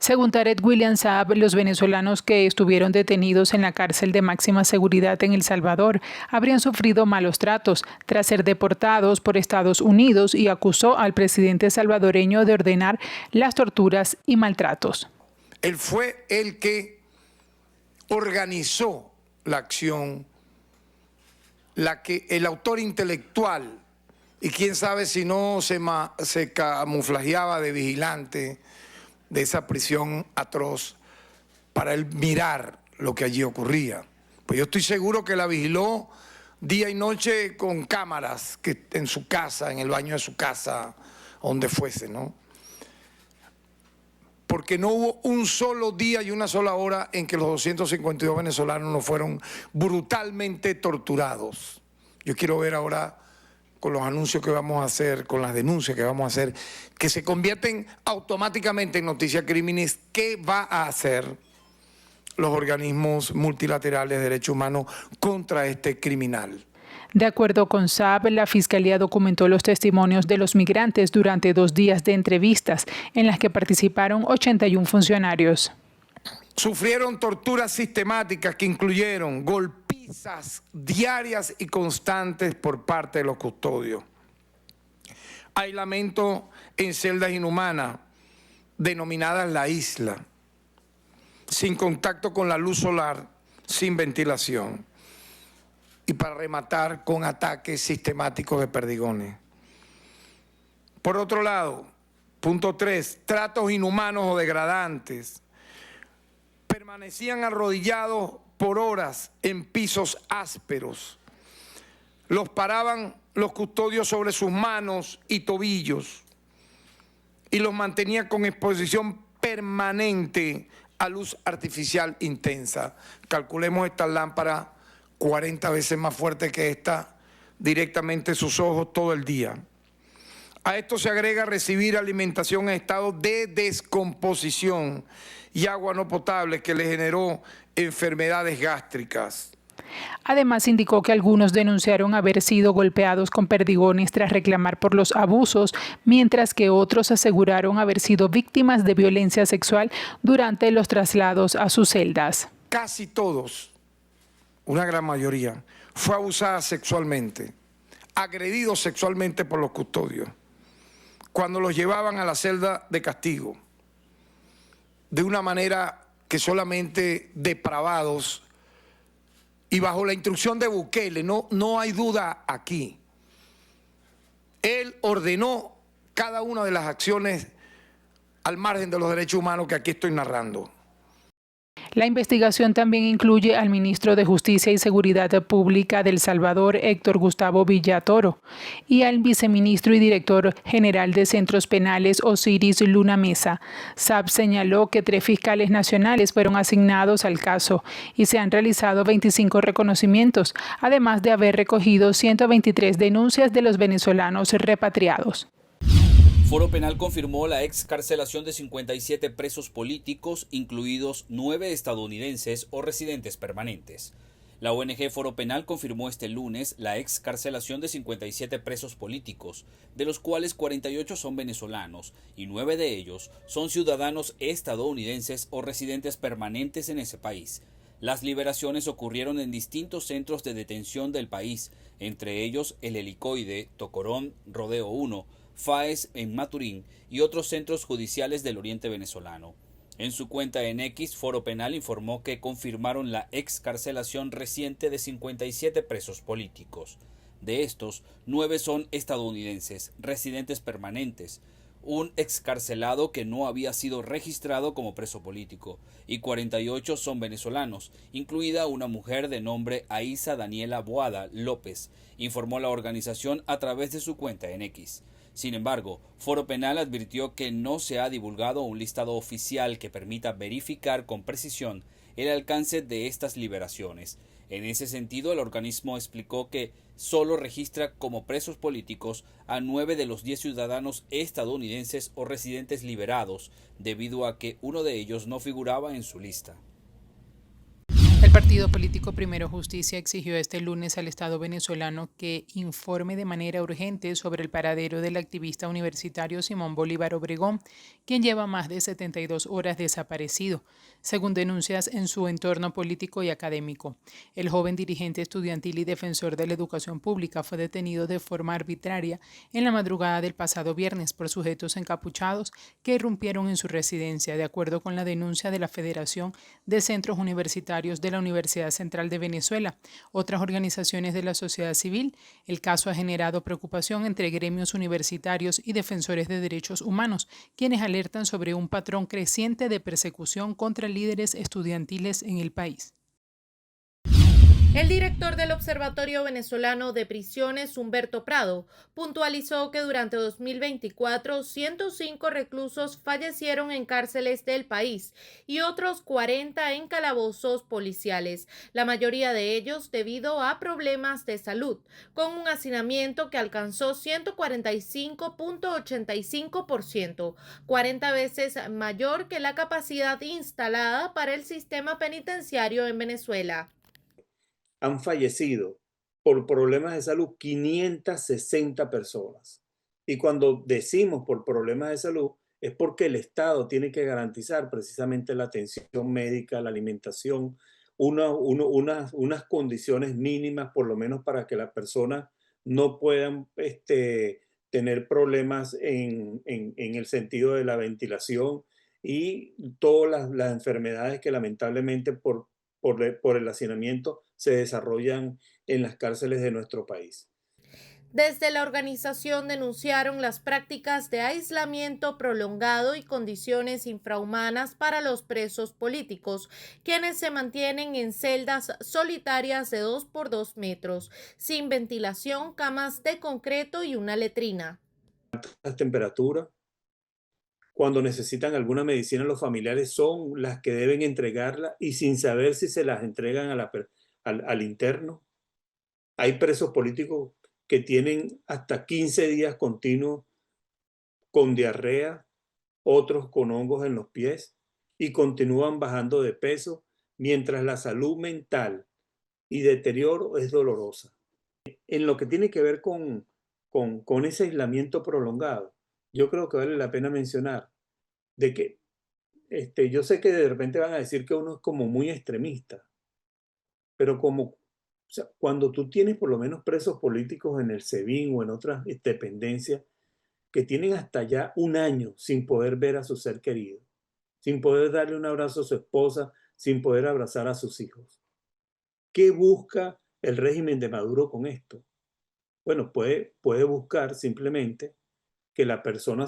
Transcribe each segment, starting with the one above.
Según Tarek William Saab, los venezolanos que estuvieron detenidos en la cárcel de máxima seguridad en El Salvador habrían sufrido malos tratos tras ser deportados por Estados Unidos y acusó al presidente salvadoreño de ordenar las torturas y maltratos. Él fue el que organizó la acción, el autor intelectual, y quién sabe si no se camuflajeaba de vigilante de esa prisión atroz para él mirar lo que allí ocurría. Pues yo estoy seguro que la vigiló día y noche con cámaras en su casa, en el baño de su casa, donde fuese, ¿no? Porque no hubo un solo día y una sola hora en que los 252 venezolanos no fueron brutalmente torturados. Yo quiero ver ahora, con los anuncios que vamos a hacer, con las denuncias que vamos a hacer, que se convierten automáticamente en noticias crímenes, ¿qué va a hacer los organismos multilaterales de derechos humanos contra este criminal? De acuerdo con Saab, la Fiscalía documentó los testimonios de los migrantes durante 2 días de entrevistas en las que participaron 81 funcionarios. Sufrieron torturas sistemáticas que incluyeron golpizas diarias y constantes por parte de los custodios, aislamiento en celdas inhumanas, denominadas la isla, sin contacto con la luz solar, sin ventilación, y para rematar con ataques sistemáticos de perdigones. Por otro lado, punto 3, tratos inhumanos o degradantes. Permanecían arrodillados por horas en pisos ásperos. Los paraban los custodios sobre sus manos y tobillos y los mantenían con exposición permanente a luz artificial intensa. Calculemos estas lámparas 40 veces más fuerte que esta, directamente en sus ojos todo el día. A esto se agrega recibir alimentación en estado de descomposición y agua no potable que le generó enfermedades gástricas. Además, indicó que algunos denunciaron haber sido golpeados con perdigones tras reclamar por los abusos, mientras que otros aseguraron haber sido víctimas de violencia sexual durante los traslados a sus celdas. Casi todos, una gran mayoría, fue abusada sexualmente, agredido sexualmente por los custodios, cuando los llevaban a la celda de castigo, de una manera que solamente depravados y bajo la instrucción de Bukele, no hay duda aquí. Él ordenó cada una de las acciones al margen de los derechos humanos que aquí estoy narrando. La investigación también incluye al ministro de Justicia y Seguridad Pública de El Salvador, Héctor Gustavo Villatoro, y al viceministro y director general de Centros Penales, Osiris Luna Mesa. Saab señaló que 3 fiscales nacionales fueron asignados al caso y se han realizado 25 reconocimientos, además de haber recogido 123 denuncias de los venezolanos repatriados. Foro Penal confirmó la excarcelación de 57 presos políticos, incluidos 9 estadounidenses o residentes permanentes. La ONG Foro Penal confirmó este lunes la excarcelación de 57 presos políticos, de los cuales 48 son venezolanos y 9 de ellos son ciudadanos estadounidenses o residentes permanentes en ese país. Las liberaciones ocurrieron en distintos centros de detención del país, entre ellos el Helicoide, Tocorón, Rodeo 1, FAES en Maturín y otros centros judiciales del oriente venezolano. En su cuenta en X, Foro Penal informó que confirmaron la excarcelación reciente de 57 presos políticos. De estos, 9 son estadounidenses, residentes permanentes, un excarcelado que no había sido registrado como preso político, y 48 son venezolanos, incluida una mujer de nombre Aiza Daniela Boada López, informó la organización a través de su cuenta en X. Sin embargo, Foro Penal advirtió que no se ha divulgado un listado oficial que permita verificar con precisión el alcance de estas liberaciones. En ese sentido, el organismo explicó que solo registra como presos políticos a 9 de los 10 ciudadanos estadounidenses o residentes liberados, debido a que uno de ellos no figuraba en su lista. El partido político Primero Justicia exigió este lunes al Estado venezolano que informe de manera urgente sobre el paradero del activista universitario Simón Bolívar Obregón, quien lleva más de 72 horas desaparecido, según denuncias en su entorno político y académico. El joven dirigente estudiantil y defensor de la educación pública fue detenido de forma arbitraria en la madrugada del pasado viernes por sujetos encapuchados que irrumpieron en su residencia, de acuerdo con la denuncia de la Federación de Centros Universitarios de la Universidad Central de Venezuela, otras organizaciones de la sociedad civil. El caso ha generado preocupación entre gremios universitarios y defensores de derechos humanos, quienes alertan sobre un patrón creciente de persecución contra líderes estudiantiles en el país. El director del Observatorio Venezolano de Prisiones, Humberto Prado, puntualizó que durante 2024 105 reclusos fallecieron en cárceles del país y otros 40 en calabozos policiales, la mayoría de ellos debido a problemas de salud, con un hacinamiento que alcanzó 145.85%, 40 veces mayor que la capacidad instalada para el sistema penitenciario en Venezuela. Han fallecido por problemas de salud 560 personas. Y cuando decimos por problemas de salud, es porque el Estado tiene que garantizar precisamente la atención médica, la alimentación, unas condiciones mínimas, por lo menos para que las personas no puedan tener problemas en el sentido de la ventilación y todas las enfermedades que lamentablemente por el hacinamiento se desarrollan en las cárceles de nuestro país. Desde la organización denunciaron las prácticas de aislamiento prolongado y condiciones infrahumanas para los presos políticos, quienes se mantienen en celdas solitarias de 2 por 2 metros, sin ventilación, camas de concreto y una letrina. Las temperaturas, cuando necesitan alguna medicina, los familiares son las que deben entregarla y sin saber si se las entregan al interno. Hay presos políticos que tienen hasta 15 días continuos con diarrea, otros con hongos en los pies y continúan bajando de peso mientras la salud mental y deterioro es dolorosa. En lo que tiene que ver con ese aislamiento prolongado, yo creo que vale la pena mencionar de que yo sé que de repente van a decir que uno es como muy extremista, pero o sea, cuando tú tienes por lo menos presos políticos en el SEBIN o en otras dependencias que tienen hasta ya un año sin poder ver a su ser querido, sin poder darle un abrazo a su esposa, sin poder abrazar a sus hijos. ¿Qué busca el régimen de Maduro con esto? Bueno, puede buscar simplemente que la persona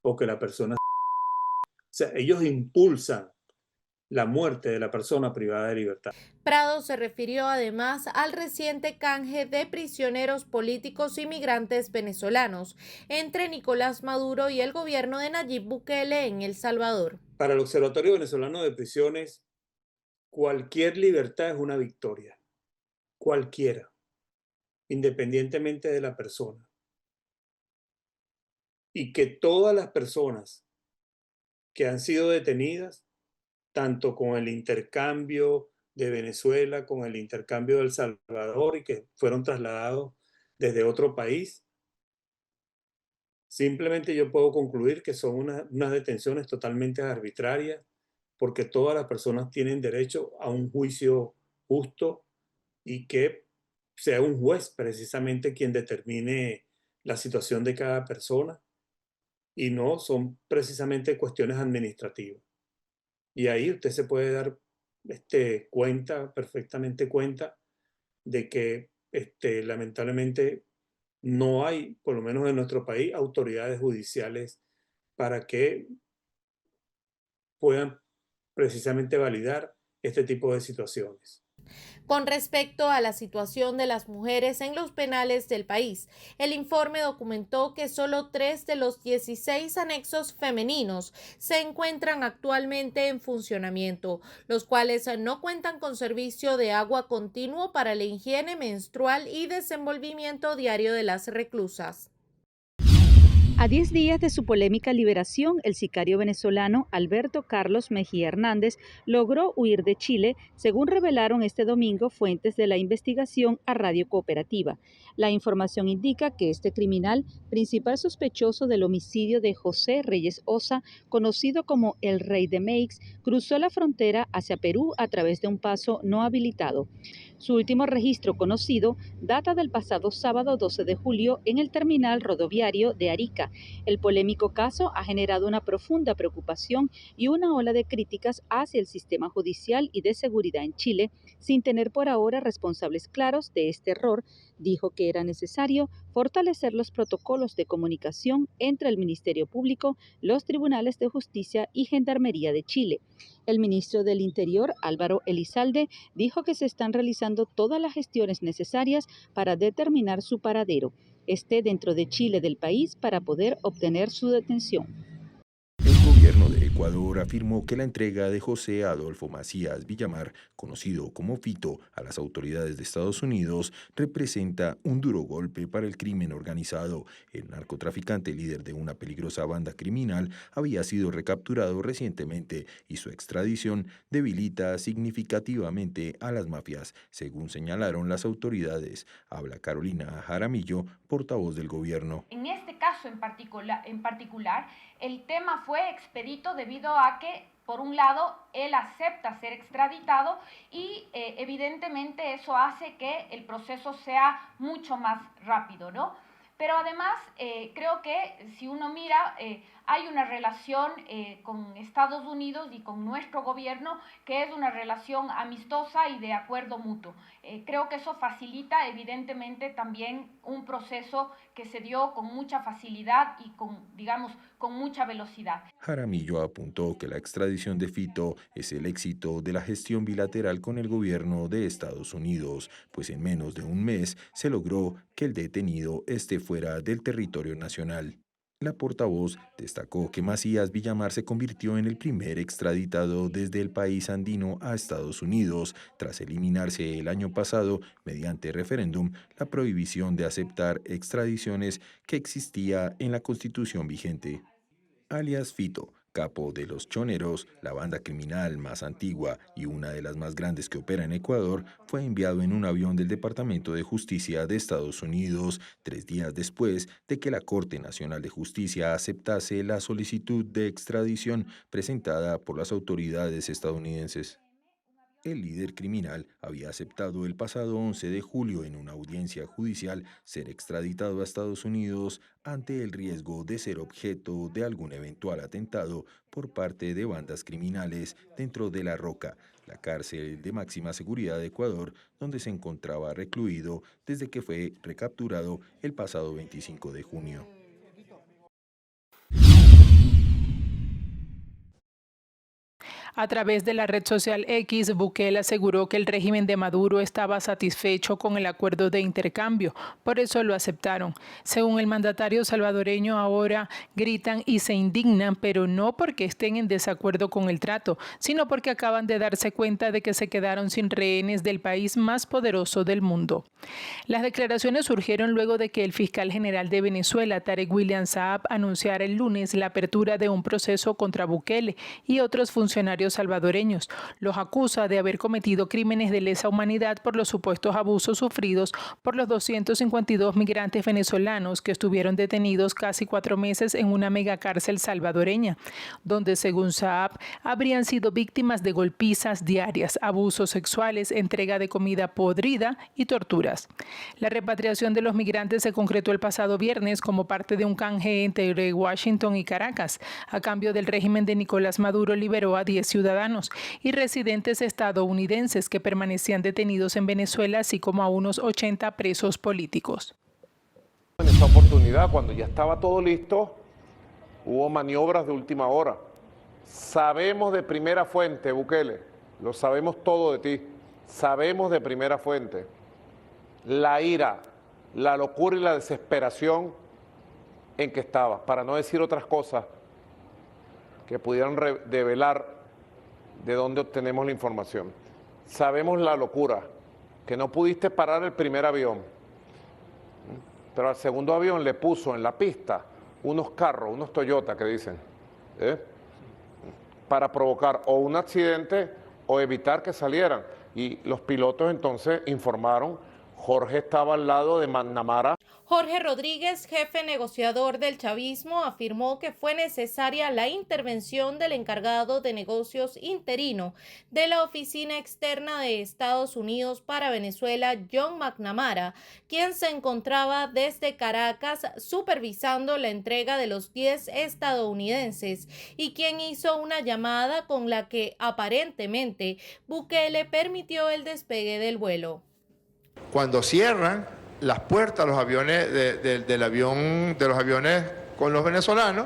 o que la persona... O sea, ellos impulsan la muerte de la persona privada de libertad. Prado se refirió además al reciente canje de prisioneros políticos y migrantes venezolanos entre Nicolás Maduro y el gobierno de Nayib Bukele en El Salvador. Para el Observatorio Venezolano de Prisiones, cualquier libertad es una victoria, cualquiera, independientemente de la persona. Y que todas las personas que han sido detenidas, tanto con el intercambio de Venezuela, con el intercambio de El Salvador y que fueron trasladados desde otro país, simplemente yo puedo concluir que son unas detenciones totalmente arbitrarias, porque todas las personas tienen derecho a un juicio justo y que sea un juez precisamente quien determine la situación de cada persona y no son precisamente cuestiones administrativas. Y ahí usted se puede dar perfectamente cuenta de que lamentablemente no hay, por lo menos en nuestro país, autoridades judiciales para que puedan precisamente validar este tipo de situaciones. Con respecto a la situación de las mujeres en los penales del país, el informe documentó que solo 3 de los 16 anexos femeninos se encuentran actualmente en funcionamiento, los cuales no cuentan con servicio de agua continuo para la higiene menstrual y desenvolvimiento diario de las reclusas. A 10 días de su polémica liberación, el sicario venezolano Alberto Carlos Mejía Hernández logró huir de Chile, según revelaron este domingo fuentes de la investigación a Radio Cooperativa. La información indica que este criminal, principal sospechoso del homicidio de José Reyes Osa, conocido como el Rey de Meix, cruzó la frontera hacia Perú a través de un paso no habilitado. Su último registro conocido data del pasado sábado 12 de julio en el terminal rodoviario de Arica. El polémico caso ha generado una profunda preocupación y una ola de críticas hacia el sistema judicial y de seguridad en Chile, sin tener por ahora responsables claros de este error. Dijo que era necesario fortalecer los protocolos de comunicación entre el Ministerio Público, los tribunales de justicia y Gendarmería de Chile. El ministro del Interior, Álvaro Elizalde, dijo que se están realizando todas las gestiones necesarias para determinar su paradero. Esté dentro de Chile del país para poder obtener su detención. El gobierno de Ecuador afirmó que la entrega de José Adolfo Macías Villamar, conocido como Fito, a las autoridades de Estados Unidos representa un duro golpe para el crimen organizado. El narcotraficante líder de una peligrosa banda criminal había sido recapturado recientemente y su extradición debilita significativamente a las mafias, según señalaron las autoridades. Habla Carolina Jaramillo, portavoz del gobierno. En este caso en particular, el tema fue expedito debido a que, por un lado, él acepta ser extraditado y evidentemente eso hace que el proceso sea mucho más rápido, ¿no? Pero además, creo que si uno mira, hay una relación con Estados Unidos y con nuestro gobierno que es una relación amistosa y de acuerdo mutuo. Creo que eso facilita evidentemente también un proceso que se dio con mucha facilidad y con mucha velocidad. Jaramillo apuntó que la extradición de Fito es el éxito de la gestión bilateral con el gobierno de Estados Unidos, pues en menos de un mes se logró que el detenido esté fuera del territorio nacional. La portavoz destacó que Macías Villamar se convirtió en el primer extraditado desde el país andino a Estados Unidos, tras eliminarse el año pasado, mediante referéndum, la prohibición de aceptar extradiciones que existía en la Constitución vigente. Alias Fito, capo de los Choneros, la banda criminal más antigua y una de las más grandes que opera en Ecuador, fue enviado en un avión del Departamento de Justicia de Estados Unidos 3 días después de que la Corte Nacional de Justicia aceptase la solicitud de extradición presentada por las autoridades estadounidenses. El líder criminal había aceptado el pasado 11 de julio en una audiencia judicial ser extraditado a Estados Unidos ante el riesgo de ser objeto de algún eventual atentado por parte de bandas criminales dentro de La Roca, la cárcel de máxima seguridad de Ecuador, donde se encontraba recluido desde que fue recapturado el pasado 25 de junio. A través de la red social X, Bukele aseguró que el régimen de Maduro estaba satisfecho con el acuerdo de intercambio, por eso lo aceptaron. Según el mandatario salvadoreño, ahora gritan y se indignan, pero no porque estén en desacuerdo con el trato, sino porque acaban de darse cuenta de que se quedaron sin rehenes del país más poderoso del mundo. Las declaraciones surgieron luego de que el fiscal general de Venezuela, Tarek William Saab, anunciara el lunes la apertura de un proceso contra Bukele y otros funcionarios salvadoreños. Los acusa de haber cometido crímenes de lesa humanidad por los supuestos abusos sufridos por los 252 migrantes venezolanos que estuvieron detenidos casi 4 meses en una megacárcel salvadoreña, donde según Saab habrían sido víctimas de golpizas diarias, abusos sexuales, entrega de comida podrida y torturas. La repatriación de los migrantes se concretó el pasado viernes como parte de un canje entre Washington y Caracas. A cambio del régimen de Nicolás Maduro liberó a 10 ciudadanos y residentes estadounidenses que permanecían detenidos en Venezuela, así como a unos 80 presos políticos. En esta oportunidad, cuando ya estaba todo listo, hubo maniobras de última hora. Sabemos de primera fuente, Bukele, lo sabemos todo de ti, sabemos de primera fuente la ira, la locura y la desesperación en que estabas, para no decir otras cosas que pudieran develar de dónde obtenemos la información. Sabemos la locura, que no pudiste parar el primer avión, pero al segundo avión le puso en la pista unos carros, unos Toyota que dicen, para provocar o un accidente o evitar que salieran. Y los pilotos entonces informaron, Jorge estaba al lado de McNamara. Jorge Rodríguez, jefe negociador del chavismo, afirmó que fue necesaria la intervención del encargado de negocios interino de la Oficina Externa de Estados Unidos para Venezuela, John McNamara, quien se encontraba desde Caracas supervisando la entrega de los 10 estadounidenses y quien hizo una llamada con la que aparentemente Bukele permitió el despegue del vuelo. Cuando cierran las puertas los aviones de los aviones con los venezolanos,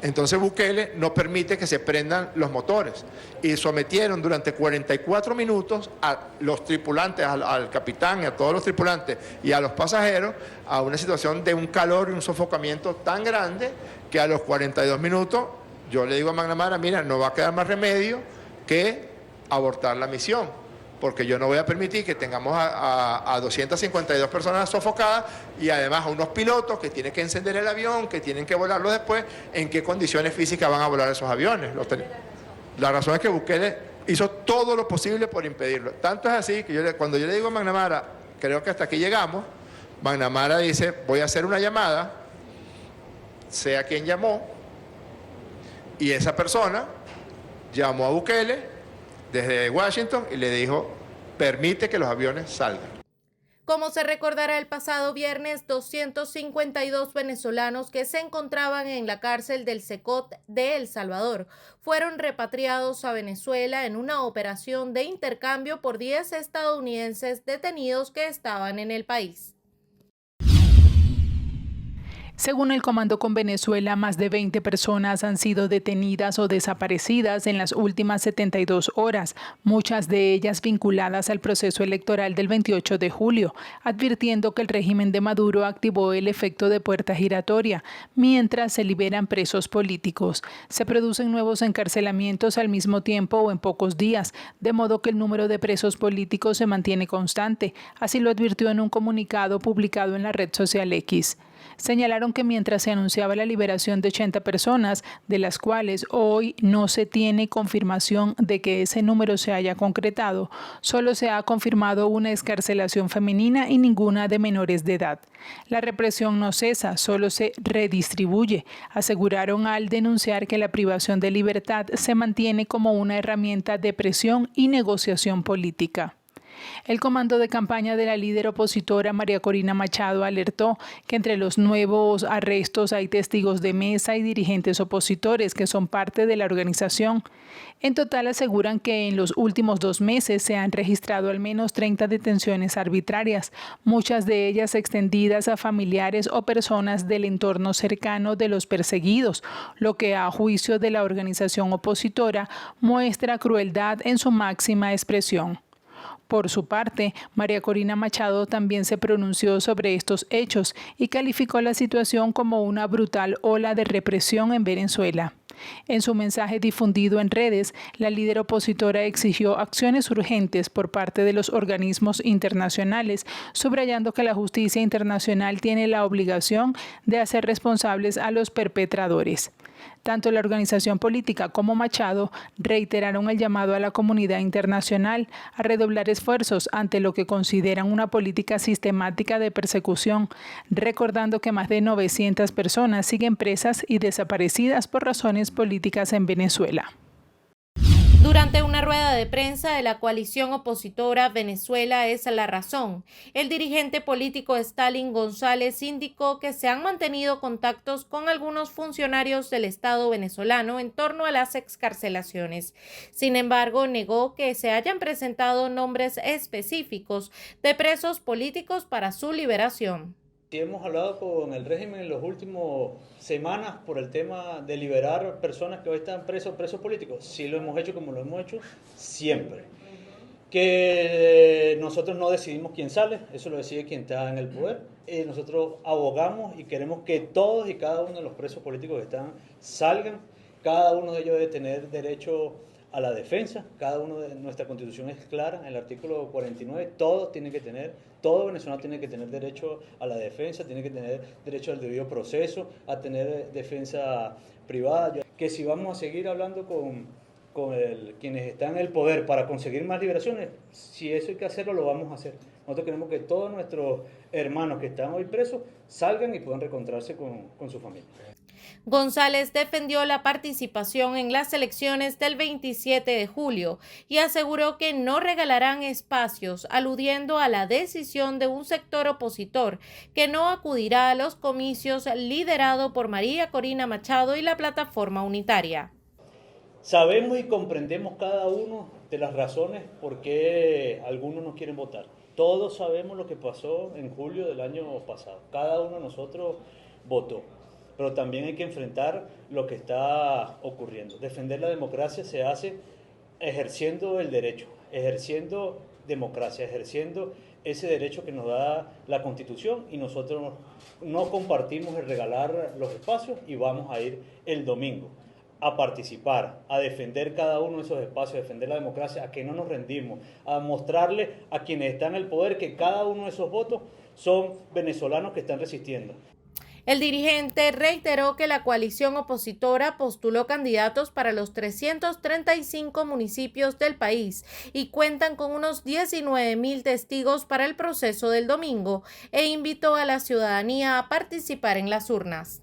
entonces Bukele no permite que se prendan los motores y sometieron durante 44 minutos a los tripulantes, al capitán y a todos los tripulantes y a los pasajeros a una situación de un calor y un sofocamiento tan grande que a los 42 minutos yo le digo a McNamara, mira, no va a quedar más remedio que abortar la misión, porque yo no voy a permitir que tengamos a 252 personas sofocadas y además a unos pilotos que tienen que encender el avión, que tienen que volarlo después, ¿en qué condiciones físicas van a volar esos aviones? La razón es que Bukele hizo todo lo posible por impedirlo. Tanto es así que cuando yo le digo a McNamara, creo que hasta aquí llegamos, McNamara dice, voy a hacer una llamada, sea quien llamó, y esa persona llamó a Bukele desde Washington y le dijo, permite que los aviones salgan. Como se recordará, el pasado viernes, 252 venezolanos que se encontraban en la cárcel del Secot de El Salvador fueron repatriados a Venezuela en una operación de intercambio por 10 estadounidenses detenidos que estaban en el país. Según el Comando con Venezuela, más de 20 personas han sido detenidas o desaparecidas en las últimas 72 horas, muchas de ellas vinculadas al proceso electoral del 28 de julio, advirtiendo que el régimen de Maduro activó el efecto de puerta giratoria, mientras se liberan presos políticos. Se producen nuevos encarcelamientos al mismo tiempo o en pocos días, de modo que el número de presos políticos se mantiene constante, así lo advirtió en un comunicado publicado en la red social X. Señalaron que mientras se anunciaba la liberación de 80 personas, de las cuales hoy no se tiene confirmación de que ese número se haya concretado, solo se ha confirmado una excarcelación femenina y ninguna de menores de edad. La represión no cesa, solo se redistribuye, aseguraron al denunciar que la privación de libertad se mantiene como una herramienta de presión y negociación política. El comando de campaña de la líder opositora María Corina Machado alertó que entre los nuevos arrestos hay testigos de mesa y dirigentes opositores que son parte de la organización. En total aseguran que en los últimos 2 meses se han registrado al menos 30 detenciones arbitrarias, muchas de ellas extendidas a familiares o personas del entorno cercano de los perseguidos, lo que a juicio de la organización opositora muestra crueldad en su máxima expresión. Por su parte, María Corina Machado también se pronunció sobre estos hechos y calificó la situación como una brutal ola de represión en Venezuela. En su mensaje difundido en redes, la líder opositora exigió acciones urgentes por parte de los organismos internacionales, subrayando que la justicia internacional tiene la obligación de hacer responsables a los perpetradores. Tanto la organización política como Machado reiteraron el llamado a la comunidad internacional a redoblar esfuerzos ante lo que consideran una política sistemática de persecución, recordando que más de 900 personas siguen presas y desaparecidas por razones políticas en Venezuela. Durante una rueda de prensa de la coalición opositora Venezuela es la razón, el dirigente político Stalin González indicó que se han mantenido contactos con algunos funcionarios del Estado venezolano en torno a las excarcelaciones. Sin embargo, negó que se hayan presentado nombres específicos de presos políticos para su liberación. Hemos hablado con el régimen en las últimas semanas por el tema de liberar personas que hoy están presos políticos. Sí lo hemos hecho como lo hemos hecho siempre. Que nosotros no decidimos quién sale, eso lo decide quien está en el poder. Nosotros abogamos y queremos que todos y cada uno de los presos políticos que están salgan. Cada uno de ellos debe tener derecho a la defensa. Cada uno de nuestra Constitución es clara, en el artículo 49, todo venezolano tiene que tener derecho a la defensa, tiene que tener derecho al debido proceso, a tener defensa privada. Que si vamos a seguir hablando con quienes están en el poder para conseguir más liberaciones, si eso hay que hacerlo, lo vamos a hacer. Nosotros queremos que todos nuestros hermanos que están hoy presos salgan y puedan reencontrarse con su familia. González defendió la participación en las elecciones del 27 de julio y aseguró que no regalarán espacios, aludiendo a la decisión de un sector opositor que no acudirá a los comicios liderado por María Corina Machado y la Plataforma Unitaria. Sabemos y comprendemos cada uno de las razones por qué algunos no quieren votar. Todos sabemos lo que pasó en julio del año pasado. Cada uno de nosotros votó. Pero también hay que enfrentar lo que está ocurriendo. Defender la democracia se hace ejerciendo el derecho, ejerciendo democracia, ejerciendo ese derecho que nos da la Constitución, y nosotros no compartimos el regalar los espacios y vamos a ir el domingo a participar, a defender cada uno de esos espacios, a defender la democracia, a que no nos rendimos, a mostrarle a quienes están en el poder que cada uno de esos votos son venezolanos que están resistiendo. El dirigente reiteró que la coalición opositora postuló candidatos para los 335 municipios del país y cuentan con unos 19.000 testigos para el proceso del domingo, e invitó a la ciudadanía a participar en las urnas.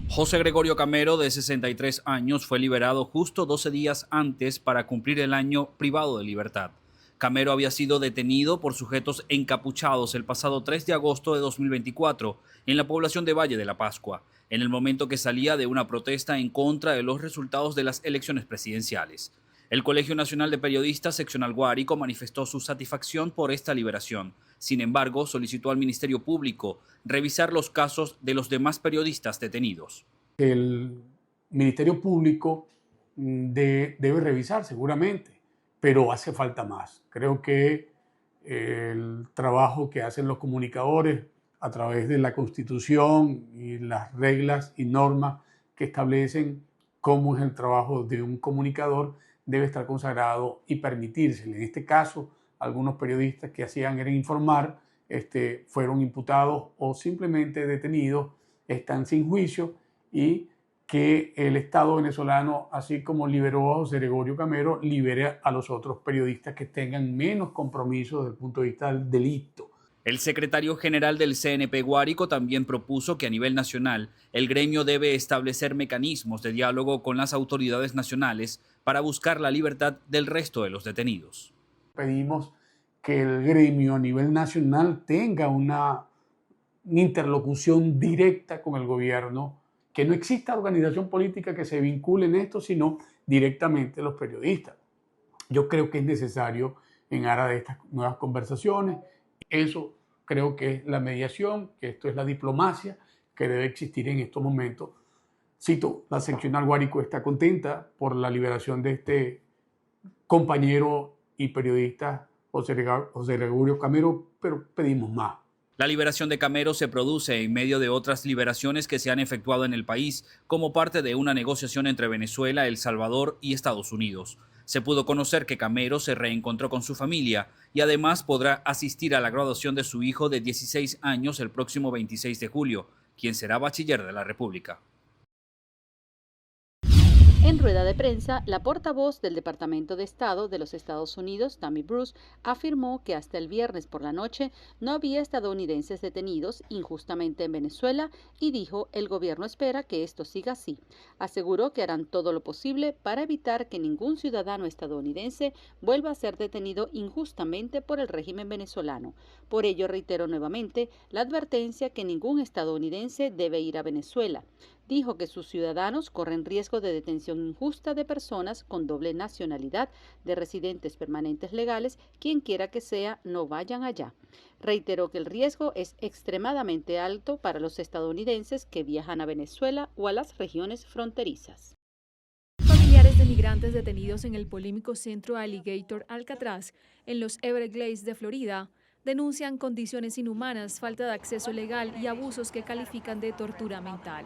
José Gregorio Camero, de 63 años, fue liberado justo 12 días antes para cumplir el año privado de libertad. Camero había sido detenido por sujetos encapuchados el pasado 3 de agosto de 2024 en la población de Valle de la Pascua, en el momento que salía de una protesta en contra de los resultados de las elecciones presidenciales. El Colegio Nacional de Periodistas Seccional Guárico manifestó su satisfacción por esta liberación. Sin embargo, solicitó al Ministerio Público revisar los casos de los demás periodistas detenidos. El Ministerio Público debe revisar seguramente, pero hace falta más. Creo que el trabajo que hacen los comunicadores a través de la Constitución y las reglas y normas que establecen cómo es el trabajo de un comunicador debe estar consagrado y permitírsele. En este caso, algunos periodistas que hacían era informar, fueron imputados o simplemente detenidos, están sin juicio, y que el Estado venezolano, así como liberó a José Gregorio Camero, libere a los otros periodistas que tengan menos compromiso desde el punto de vista del delito. El secretario general del CNP Guárico también propuso que a nivel nacional el gremio debe establecer mecanismos de diálogo con las autoridades nacionales para buscar la libertad del resto de los detenidos. Pedimos que el gremio a nivel nacional tenga una interlocución directa con el gobierno, que no exista organización política que se vincule en esto, sino directamente los periodistas. Yo creo que es necesario en aras de estas nuevas conversaciones. Eso creo que es la mediación, que esto es la diplomacia que debe existir en estos momentos. Cito, la seccional Guárico está contenta por la liberación de este compañero y periodista José Gregorio Camero, pero pedimos más. La liberación de Camero se produce en medio de otras liberaciones que se han efectuado en el país como parte de una negociación entre Venezuela, El Salvador y Estados Unidos. Se pudo conocer que Camero se reencontró con su familia y además podrá asistir a la graduación de su hijo de 16 años el próximo 26 de julio, quien será bachiller de la República. En rueda de prensa, la portavoz del Departamento de Estado de los Estados Unidos, Tammy Bruce, afirmó que hasta el viernes por la noche no había estadounidenses detenidos injustamente en Venezuela y dijo el gobierno espera que esto siga así. Aseguró que harán todo lo posible para evitar que ningún ciudadano estadounidense vuelva a ser detenido injustamente por el régimen venezolano. Por ello reiteró nuevamente la advertencia que ningún estadounidense debe ir a Venezuela. Dijo que sus ciudadanos corren riesgo de detención injusta de personas con doble nacionalidad, de residentes permanentes legales, quien quiera que sea, no vayan allá. Reiteró que el riesgo es extremadamente alto para los estadounidenses que viajan a Venezuela o a las regiones fronterizas. Familiares de migrantes detenidos en el polémico centro Alligator Alcatraz, en los Everglades de Florida, denuncian condiciones inhumanas, falta de acceso legal y abusos que califican de tortura mental.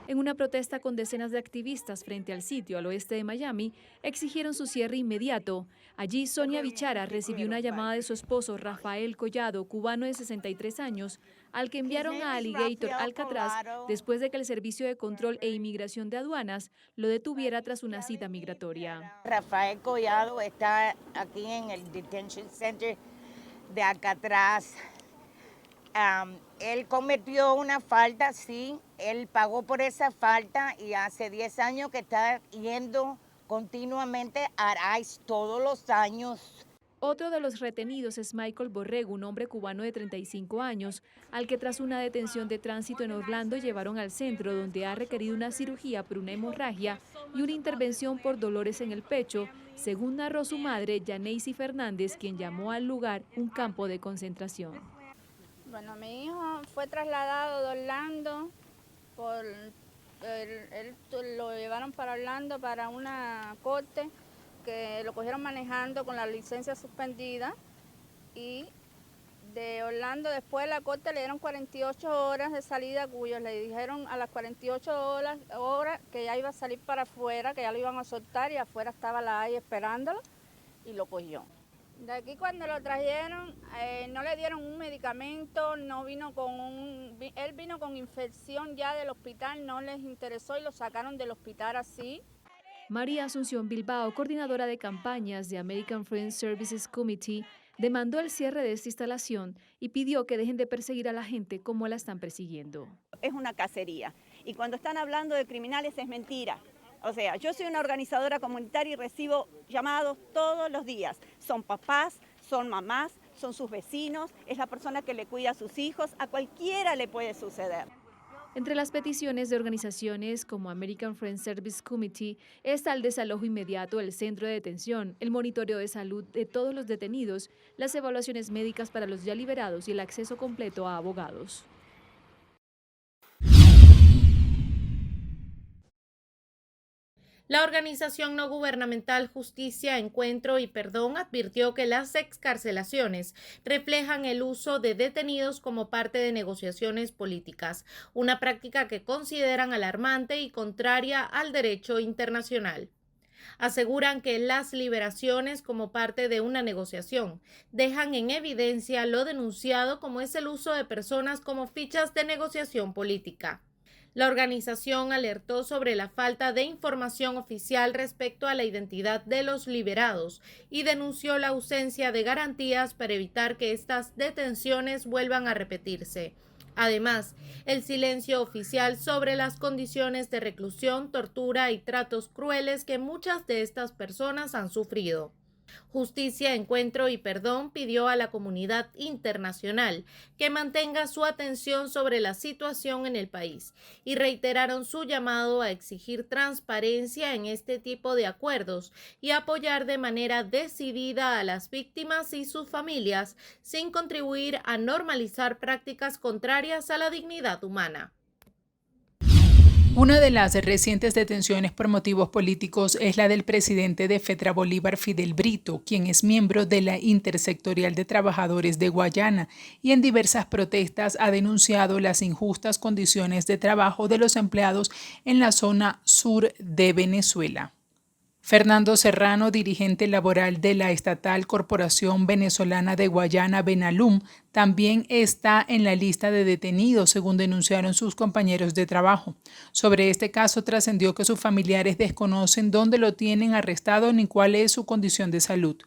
En una protesta con decenas de activistas frente al sitio al oeste de Miami, exigieron su cierre inmediato. Allí, Sonia Bichara recibió una llamada de su esposo, Rafael Collado, cubano de 63 años, al que enviaron a Alligator, Alcatraz, después de que el Servicio de Control e Inmigración de Aduanas lo detuviera tras una cita migratoria. Rafael Collado está aquí en el Detention Center de Alcatraz. Él cometió una falta, sí, él pagó por esa falta y hace 10 años que está yendo continuamente a ICE todos los años. Otro de los retenidos es Michael Borrego, un hombre cubano de 35 años, al que tras una detención de tránsito en Orlando llevaron al centro, donde ha requerido una cirugía por una hemorragia y una intervención por dolores en el pecho, según narró su madre, Yaneisy Fernández, quien llamó al lugar un campo de concentración. Bueno, mi hijo fue trasladado de Orlando, lo llevaron para Orlando para una corte que lo cogieron manejando con la licencia suspendida y de Orlando después de la corte le dieron 48 horas de salida, cuyos le dijeron a las 48 horas que ya iba a salir para afuera, que ya lo iban a soltar y afuera estaba la AI esperándolo y lo cogió. De aquí cuando lo trajeron no le dieron un medicamento, él vino con infección ya del hospital, no les interesó y lo sacaron del hospital así. María Asunción Bilbao, coordinadora de campañas de American Friends Services Committee, demandó el cierre de esta instalación y pidió que dejen de perseguir a la gente como la están persiguiendo. Es una cacería y cuando están hablando de criminales es mentira. O sea, yo soy una organizadora comunitaria y recibo llamados todos los días. Son papás, son mamás, son sus vecinos, es la persona que le cuida a sus hijos, a cualquiera le puede suceder. Entre las peticiones de organizaciones como American Friends Service Committee está el desalojo inmediato del centro de detención, el monitoreo de salud de todos los detenidos, las evaluaciones médicas para los ya liberados y el acceso completo a abogados. La organización no gubernamental Justicia, Encuentro y Perdón advirtió que las excarcelaciones reflejan el uso de detenidos como parte de negociaciones políticas, una práctica que consideran alarmante y contraria al derecho internacional. Aseguran que las liberaciones como parte de una negociación dejan en evidencia lo denunciado como es el uso de personas como fichas de negociación política. La organización alertó sobre la falta de información oficial respecto a la identidad de los liberados y denunció la ausencia de garantías para evitar que estas detenciones vuelvan a repetirse. Además, el silencio oficial sobre las condiciones de reclusión, tortura y tratos crueles que muchas de estas personas han sufrido. Justicia, Encuentro y Perdón pidió a la comunidad internacional que mantenga su atención sobre la situación en el país y reiteraron su llamado a exigir transparencia en este tipo de acuerdos y apoyar de manera decidida a las víctimas y sus familias sin contribuir a normalizar prácticas contrarias a la dignidad humana. Una de las recientes detenciones por motivos políticos es la del presidente de FETRA Bolívar, Fidel Brito, quien es miembro de la Intersectorial de Trabajadores de Guayana y en diversas protestas ha denunciado las injustas condiciones de trabajo de los empleados en la zona sur de Venezuela. Fernando Serrano, dirigente laboral de la estatal Corporación Venezolana de Guayana, Venalum, también está en la lista de detenidos, según denunciaron sus compañeros de trabajo. Sobre este caso trascendió que sus familiares desconocen dónde lo tienen arrestado ni cuál es su condición de salud.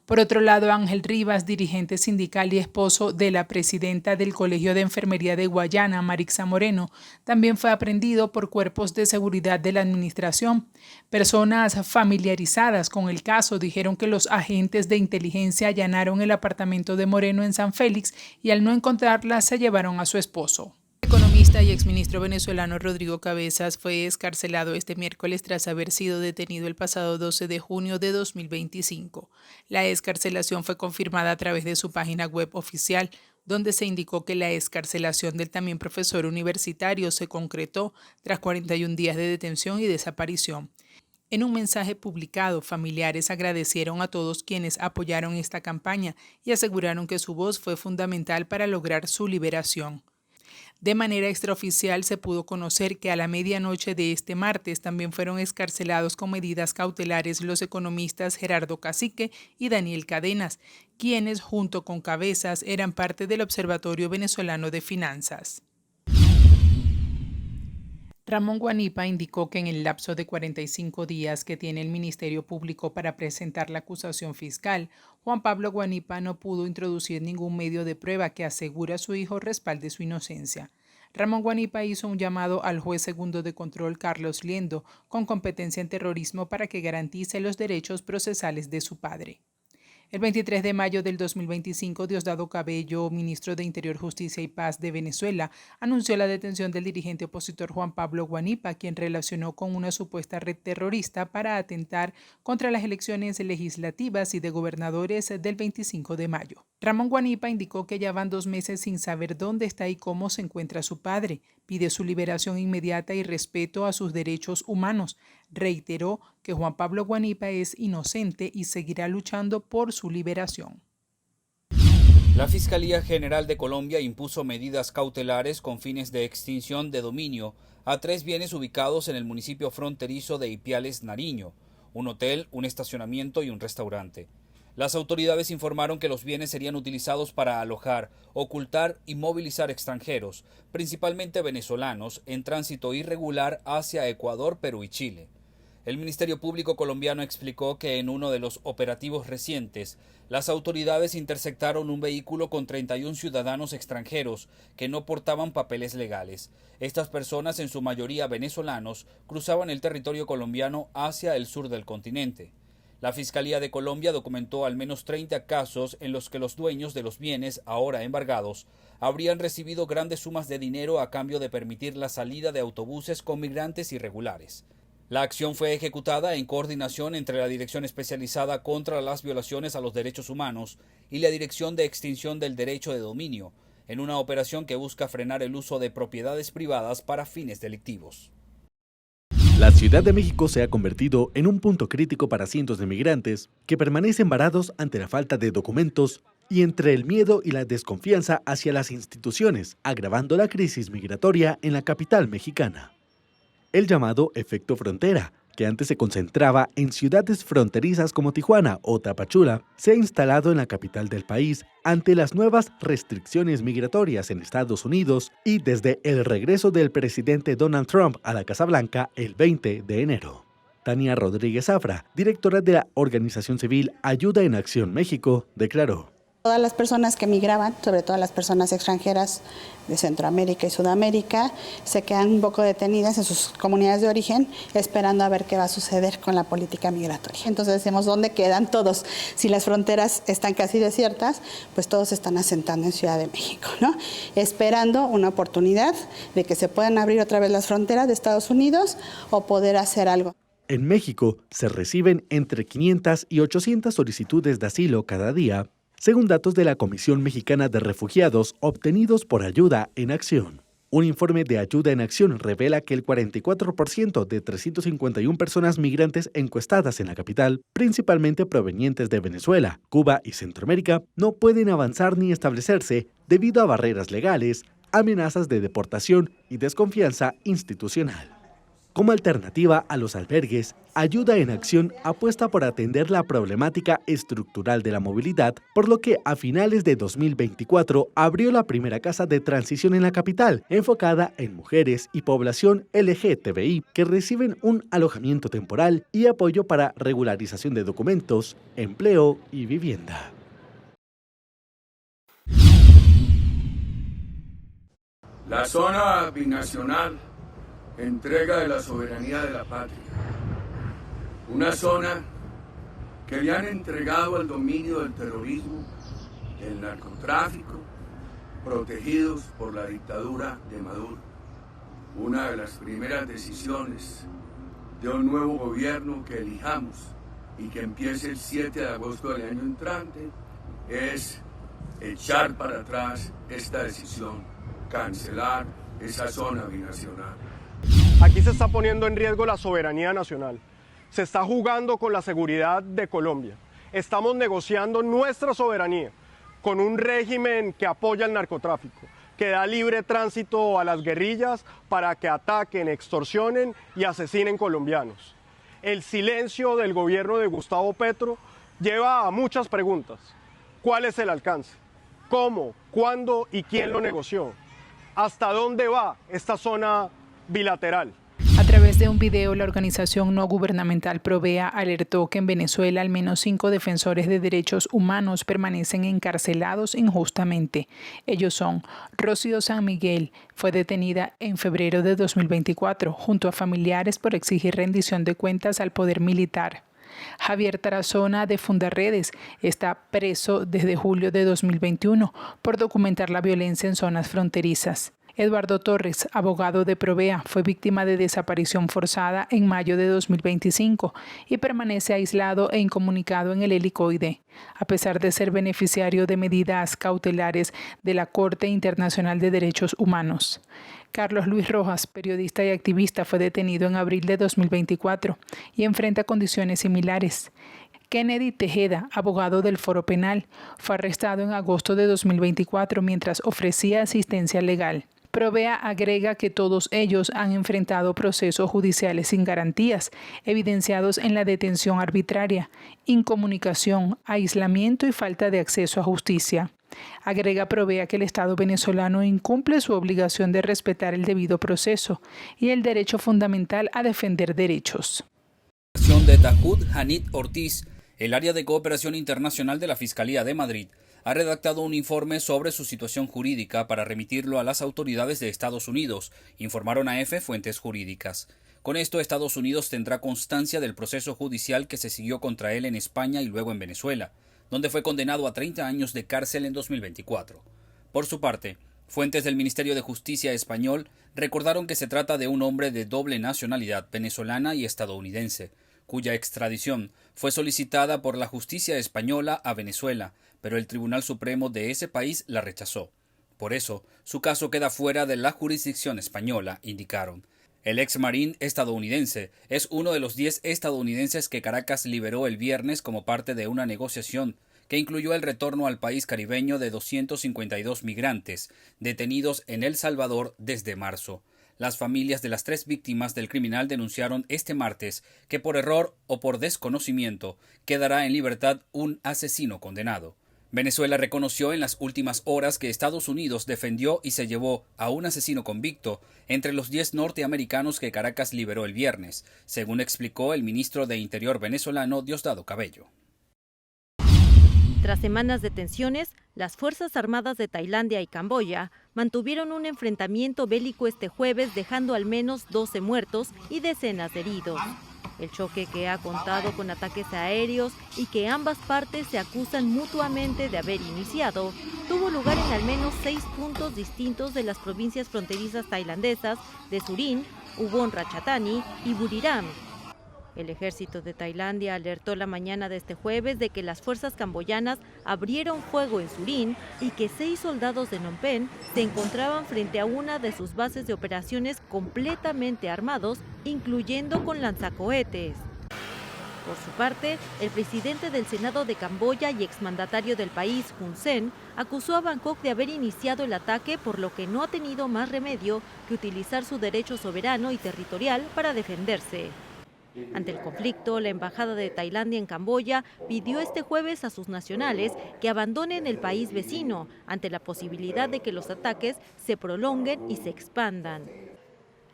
Por otro lado, Ángel Rivas, dirigente sindical y esposo de la presidenta del Colegio de Enfermería de Guayana, Marixa Moreno, también fue aprehendido por cuerpos de seguridad de la administración. Personas familiarizadas con el caso dijeron que los agentes de inteligencia allanaron el apartamento de Moreno en San Félix y al no encontrarla se llevaron a su esposo. El economista y exministro venezolano Rodrigo Cabezas fue excarcelado este miércoles tras haber sido detenido el pasado 12 de junio de 2025. La excarcelación fue confirmada a través de su página web oficial, donde se indicó que la excarcelación del también profesor universitario se concretó tras 41 días de detención y desaparición. En un mensaje publicado, familiares agradecieron a todos quienes apoyaron esta campaña y aseguraron que su voz fue fundamental para lograr su liberación. De manera extraoficial se pudo conocer que a la medianoche de este martes también fueron excarcelados con medidas cautelares los economistas Gerardo Cacique y Daniel Cadenas, quienes junto con Cabezas eran parte del Observatorio Venezolano de Finanzas. Ramón Guanipa indicó que en el lapso de 45 días que tiene el Ministerio Público para presentar la acusación fiscal, Juan Pablo Guanipa no pudo introducir ningún medio de prueba que asegure a su hijo respalde su inocencia. Ramón Guanipa hizo un llamado al juez segundo de control Carlos Liendo, con competencia en terrorismo, para que garantice los derechos procesales de su padre. El 23 de mayo del 2025, Diosdado Cabello, ministro de Interior, Justicia y Paz de Venezuela, anunció la detención del dirigente opositor Juan Pablo Guanipa, quien relacionó con una supuesta red terrorista para atentar contra las elecciones legislativas y de gobernadores del 25 de mayo. Ramón Guanipa indicó que ya van 2 meses sin saber dónde está y cómo se encuentra su padre. Pide su liberación inmediata y respeto a sus derechos humanos. Reiteró que Juan Pablo Guanipa es inocente y seguirá luchando por su liberación. La Fiscalía General de Colombia impuso medidas cautelares con fines de extinción de dominio a 3 bienes ubicados en el municipio fronterizo de Ipiales, Nariño: un hotel, un estacionamiento y un restaurante. Las autoridades informaron que los bienes serían utilizados para alojar, ocultar y movilizar extranjeros, principalmente venezolanos, en tránsito irregular hacia Ecuador, Perú y Chile. El Ministerio Público colombiano explicó que en uno de los operativos recientes, las autoridades interceptaron un vehículo con 31 ciudadanos extranjeros que no portaban papeles legales. Estas personas, en su mayoría venezolanos, cruzaban el territorio colombiano hacia el sur del continente. La Fiscalía de Colombia documentó al menos 30 casos en los que los dueños de los bienes, ahora embargados, habrían recibido grandes sumas de dinero a cambio de permitir la salida de autobuses con migrantes irregulares. La acción fue ejecutada en coordinación entre la Dirección Especializada contra las Violaciones a los Derechos Humanos y la Dirección de Extinción del Derecho de Dominio, en una operación que busca frenar el uso de propiedades privadas para fines delictivos. La Ciudad de México se ha convertido en un punto crítico para cientos de migrantes que permanecen varados ante la falta de documentos y entre el miedo y la desconfianza hacia las instituciones, agravando la crisis migratoria en la capital mexicana. El llamado efecto frontera, que antes se concentraba en ciudades fronterizas como Tijuana o Tapachula, se ha instalado en la capital del país ante las nuevas restricciones migratorias en Estados Unidos y desde el regreso del presidente Donald Trump a la Casa Blanca el 20 de enero. Tania Rodríguez Zafra, directora de la organización civil Ayuda en Acción México, declaró: Todas las personas que migraban, sobre todo las personas extranjeras de Centroamérica y Sudamérica, se quedan un poco detenidas en sus comunidades de origen, esperando a ver qué va a suceder con la política migratoria. Entonces decimos, ¿dónde quedan todos? Si las fronteras están casi desiertas, pues todos se están asentando en Ciudad de México, ¿no? Esperando una oportunidad de que se puedan abrir otra vez las fronteras de Estados Unidos o poder hacer algo. En México se reciben entre 500 y 800 solicitudes de asilo cada día, según datos de la Comisión Mexicana de Refugiados obtenidos por Ayuda en Acción. Un informe de Ayuda en Acción revela que el 44% de 351 personas migrantes encuestadas en la capital, principalmente provenientes de Venezuela, Cuba y Centroamérica, no pueden avanzar ni establecerse debido a barreras legales, amenazas de deportación y desconfianza institucional. Como alternativa a los albergues, Ayuda en Acción apuesta por atender la problemática estructural de la movilidad, por lo que a finales de 2024 abrió la primera casa de transición en la capital, enfocada en mujeres y población LGTBI que reciben un alojamiento temporal y apoyo para regularización de documentos, empleo y vivienda. La zona binacional, entrega de la soberanía de la patria. Una zona que le han entregado al dominio del terrorismo, del narcotráfico, protegidos por la dictadura de Maduro. Una de las primeras decisiones de un nuevo gobierno que elijamos y que empiece el 7 de agosto del año entrante es echar para atrás esta decisión, cancelar esa zona binacional. Aquí se está poniendo en riesgo la soberanía nacional, se está jugando con la seguridad de Colombia, estamos negociando nuestra soberanía con un régimen que apoya el narcotráfico, que da libre tránsito a las guerrillas para que ataquen, extorsionen y asesinen colombianos. El silencio del gobierno de Gustavo Petro lleva a muchas preguntas. ¿Cuál es el alcance? ¿Cómo? ¿Cuándo? ¿Y quién lo negoció? ¿Hasta dónde va esta zona bilateral? A través de un video, la organización no gubernamental Provea alertó que en Venezuela al menos 5 defensores de derechos humanos permanecen encarcelados injustamente. Ellos son Rocío San Miguel, fue detenida en febrero de 2024 junto a familiares por exigir rendición de cuentas al poder militar. Javier Tarazona de Fundarredes está preso desde julio de 2021 por documentar la violencia en zonas fronterizas. Eduardo Torres, abogado de Provea, fue víctima de desaparición forzada en mayo de 2025 y permanece aislado e incomunicado en el Helicoide, a pesar de ser beneficiario de medidas cautelares de la Corte Internacional de Derechos Humanos. Carlos Luis Rojas, periodista y activista, fue detenido en abril de 2024 y enfrenta condiciones similares. Kennedy Tejeda, abogado del Foro Penal, fue arrestado en agosto de 2024 mientras ofrecía asistencia legal. Provea agrega que todos ellos han enfrentado procesos judiciales sin garantías, evidenciados en la detención arbitraria, incomunicación, aislamiento y falta de acceso a justicia. Agrega Provea que el Estado venezolano incumple su obligación de respetar el debido proceso y el derecho fundamental a defender derechos. De Tajud Hanit Ortiz, el área de cooperación internacional de la Fiscalía de Madrid, ha redactado un informe sobre su situación jurídica para remitirlo a las autoridades de Estados Unidos, informaron a EFE fuentes jurídicas. Con esto, Estados Unidos tendrá constancia del proceso judicial que se siguió contra él en España y luego en Venezuela, donde fue condenado a 30 años de cárcel en 2024. Por su parte, fuentes del Ministerio de Justicia español recordaron que se trata de un hombre de doble nacionalidad venezolana y estadounidense, cuya extradición fue solicitada por la justicia española a Venezuela, pero el Tribunal Supremo de ese país la rechazó. Por eso, su caso queda fuera de la jurisdicción española, indicaron. El ex marín estadounidense es uno de los 10 estadounidenses que Caracas liberó el viernes como parte de una negociación que incluyó el retorno al país caribeño de 252 migrantes detenidos en El Salvador desde marzo. Las familias de las 3 víctimas del criminal denunciaron este martes que por error o por desconocimiento quedará en libertad un asesino condenado. Venezuela reconoció en las últimas horas que Estados Unidos defendió y se llevó a un asesino convicto entre los 10 norteamericanos que Caracas liberó el viernes, según explicó el ministro de Interior venezolano Diosdado Cabello. Tras semanas de tensiones, las Fuerzas Armadas de Tailandia y Camboya mantuvieron un enfrentamiento bélico este jueves, dejando al menos 12 muertos y decenas de heridos. El choque, que ha contado con ataques aéreos y que ambas partes se acusan mutuamente de haber iniciado, tuvo lugar en al menos 6 puntos distintos de las provincias fronterizas tailandesas de Surin, Ubon Ratchathani y Buriram. El ejército de Tailandia alertó la mañana de este jueves de que las fuerzas camboyanas abrieron fuego en Surin y que 6 soldados de Phnom Penh se encontraban frente a una de sus bases de operaciones completamente armados, incluyendo con lanzacohetes. Por su parte, el presidente del Senado de Camboya y exmandatario del país, Hun Sen, acusó a Bangkok de haber iniciado el ataque, por lo que no ha tenido más remedio que utilizar su derecho soberano y territorial para defenderse. Ante el conflicto, la Embajada de Tailandia en Camboya pidió este jueves a sus nacionales que abandonen el país vecino ante la posibilidad de que los ataques se prolonguen y se expandan.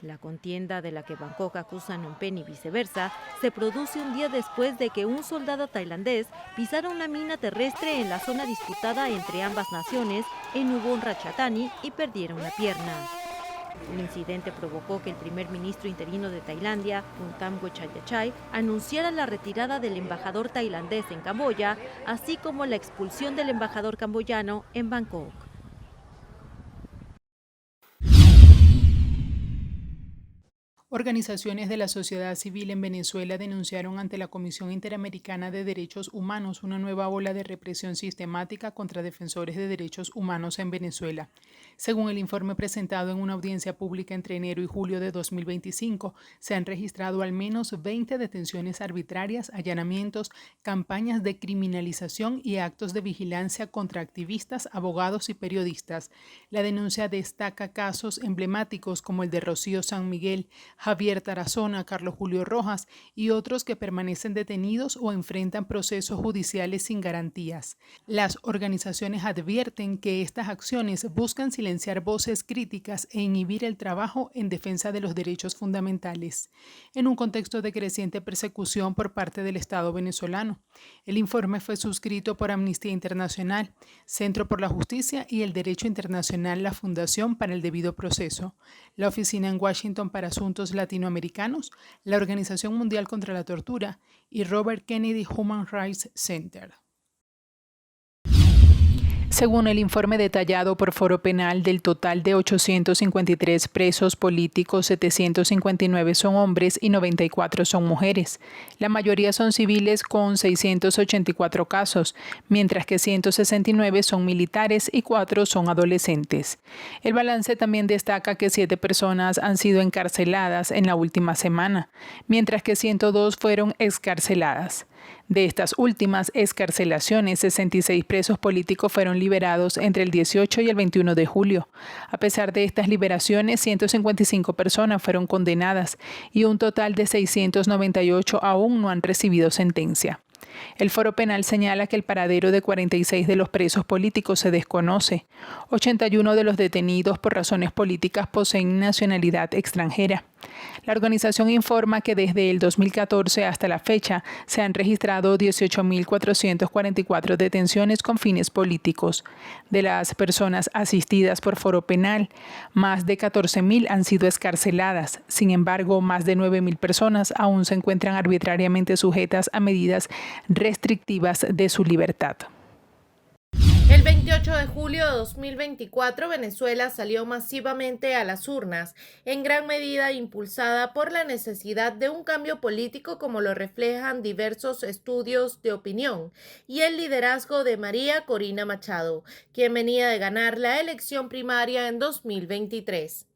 La contienda, de la que Bangkok acusa a Phnom Penh y viceversa, se produce un día después de que un soldado tailandés pisara una mina terrestre en la zona disputada entre ambas naciones en Ubon Ratchathani y perdiera una pierna. El incidente provocó que el primer ministro interino de Tailandia, Phumtham Wechayachai, anunciara la retirada del embajador tailandés en Camboya, así como la expulsión del embajador camboyano en Bangkok. Organizaciones de la sociedad civil en Venezuela denunciaron ante la Comisión Interamericana de Derechos Humanos una nueva ola de represión sistemática contra defensores de derechos humanos en Venezuela. Según el informe presentado en una audiencia pública entre enero y julio de 2025, se han registrado al menos 20 detenciones arbitrarias, allanamientos, campañas de criminalización y actos de vigilancia contra activistas, abogados y periodistas. La denuncia destaca casos emblemáticos como el de Rocío San Miguel, Javier Tarazona, Carlos Julio Rojas y otros que permanecen detenidos o enfrentan procesos judiciales sin garantías. Las organizaciones advierten que estas acciones buscan silenciar voces críticas e inhibir el trabajo en defensa de los derechos fundamentales, en un contexto de creciente persecución por parte del Estado venezolano. El informe fue suscrito por Amnistía Internacional, Centro por la Justicia y el Derecho Internacional, la Fundación para el Debido Proceso, la Oficina en Washington para Asuntos Latinoamericanos, la Organización Mundial contra la Tortura y Robert Kennedy Human Rights Center. Según el informe detallado por Foro Penal, del total de 853 presos políticos, 759 son hombres y 94 son mujeres. La mayoría son civiles con 684 casos, mientras que 169 son militares y 4 son adolescentes. El balance también destaca que 7 personas han sido encarceladas en la última semana, mientras que 102 fueron excarceladas. De estas últimas excarcelaciones, 66 presos políticos fueron liberados entre el 18 y el 21 de julio. A pesar de estas liberaciones, 155 personas fueron condenadas y un total de 698 aún no han recibido sentencia. El Foro Penal señala que el paradero de 46 de los presos políticos se desconoce. 81 de los detenidos por razones políticas poseen nacionalidad extranjera. La organización informa que desde el 2014 hasta la fecha se han registrado 18.444 detenciones con fines políticos. De las personas asistidas por Foro Penal, más de 14.000 han sido excarceladas. Sin embargo, más de 9.000 personas aún se encuentran arbitrariamente sujetas a medidas restrictivas de su libertad. El 28 de julio de 2024, Venezuela salió masivamente a las urnas, en gran medida impulsada por la necesidad de un cambio político, como lo reflejan diversos estudios de opinión, y el liderazgo de María Corina Machado, quien venía de ganar la elección primaria en 2023.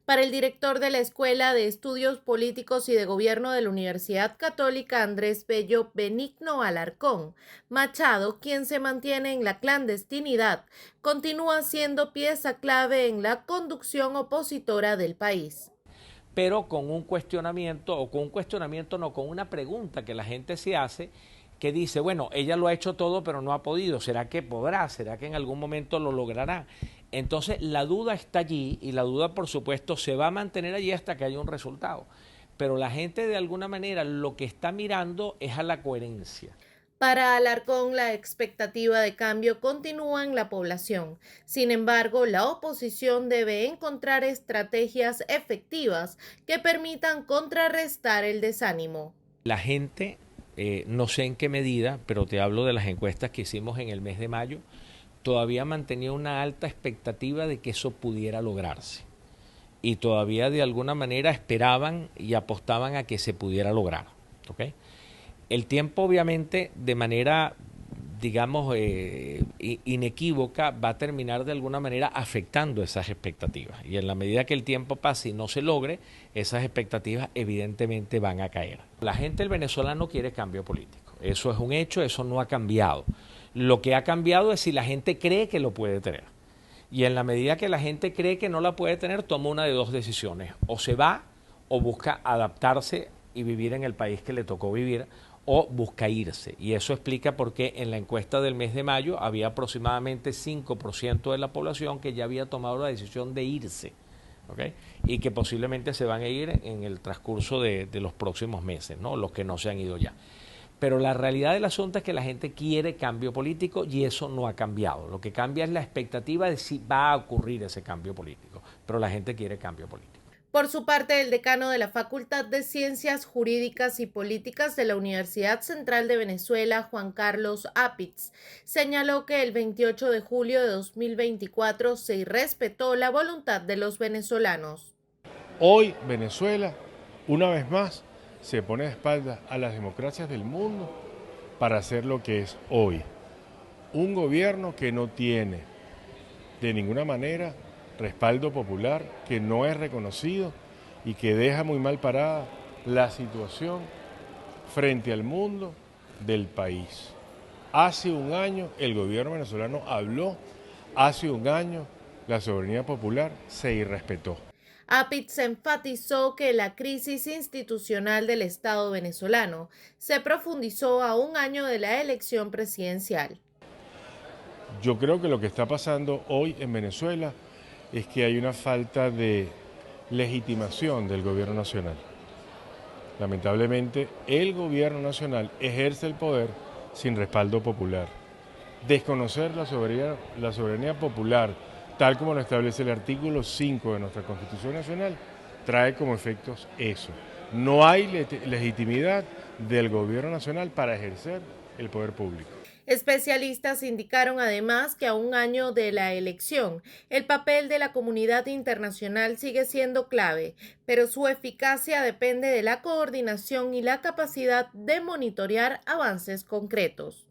Para el director de la Escuela de Estudios Políticos y de Gobierno de la Universidad Católica, Andrés Bello Benigno Alarcón, Machado, quien se mantiene en la clandestinidad, continúa siendo pieza clave en la conducción opositora del país. Pero con un cuestionamiento, con una pregunta que la gente se hace, que dice, bueno, ella lo ha hecho todo, pero no ha podido. ¿Será que podrá? ¿Será que en algún momento lo logrará? Entonces, la duda está allí y la duda, por supuesto, se va a mantener allí hasta que haya un resultado. Pero la gente, de alguna manera, lo que está mirando es a la coherencia. Para Alarcón, la expectativa de cambio continúa en la población. Sin embargo, la oposición debe encontrar estrategias efectivas que permitan contrarrestar el desánimo. La gente, no sé en qué medida, pero te hablo de las encuestas que hicimos en el mes de mayo, todavía mantenía una alta expectativa de que eso pudiera lograrse. Y todavía de alguna manera esperaban y apostaban a que se pudiera lograr. ¿Okay? El tiempo, obviamente, de manera, digamos, inequívoca, va a terminar de alguna manera afectando esas expectativas. Y en la medida que el tiempo pase y no se logre, esas expectativas evidentemente van a caer. La gente, el venezolano, quiere cambio político. Eso es un hecho, eso no ha cambiado. Lo que ha cambiado es si la gente cree que lo puede tener. Y en la medida que la gente cree que no la puede tener, toma una de dos decisiones. O se va o busca adaptarse y vivir en el país que le tocó vivir, o busca irse. Y eso explica por qué en la encuesta del mes de mayo había aproximadamente 5% de la población que ya había tomado la decisión de irse. ¿Okay? Y que posiblemente se van a ir en el transcurso de los próximos meses, ¿no? Los que no se han ido ya. Pero la realidad del asunto es que la gente quiere cambio político y eso no ha cambiado. Lo que cambia es la expectativa de si va a ocurrir ese cambio político, pero la gente quiere cambio político. Por su parte, el decano de la Facultad de Ciencias Jurídicas y Políticas de la Universidad Central de Venezuela, Juan Carlos Apitz, señaló que el 28 de julio de 2024 se irrespetó la voluntad de los venezolanos. Hoy Venezuela una vez más se pone de espaldas a las democracias del mundo para hacer lo que es hoy. Un gobierno que no tiene de ninguna manera respaldo popular, que no es reconocido y que deja muy mal parada la situación frente al mundo del país. Hace un año el gobierno venezolano habló, hace un año la soberanía popular se irrespetó. Apitz enfatizó que la crisis institucional del Estado venezolano se profundizó a un año de la elección presidencial. Yo creo que lo que está pasando hoy en Venezuela es que hay una falta de legitimación del gobierno nacional. Lamentablemente, el gobierno nacional ejerce el poder sin respaldo popular. Desconocer la soberanía popular, tal como lo establece el artículo 5 de nuestra Constitución Nacional, trae como efectos eso. No hay legitimidad del gobierno nacional para ejercer el poder público. Especialistas indicaron además que a un año de la elección, el papel de la comunidad internacional sigue siendo clave, pero su eficacia depende de la coordinación y la capacidad de monitorear avances concretos.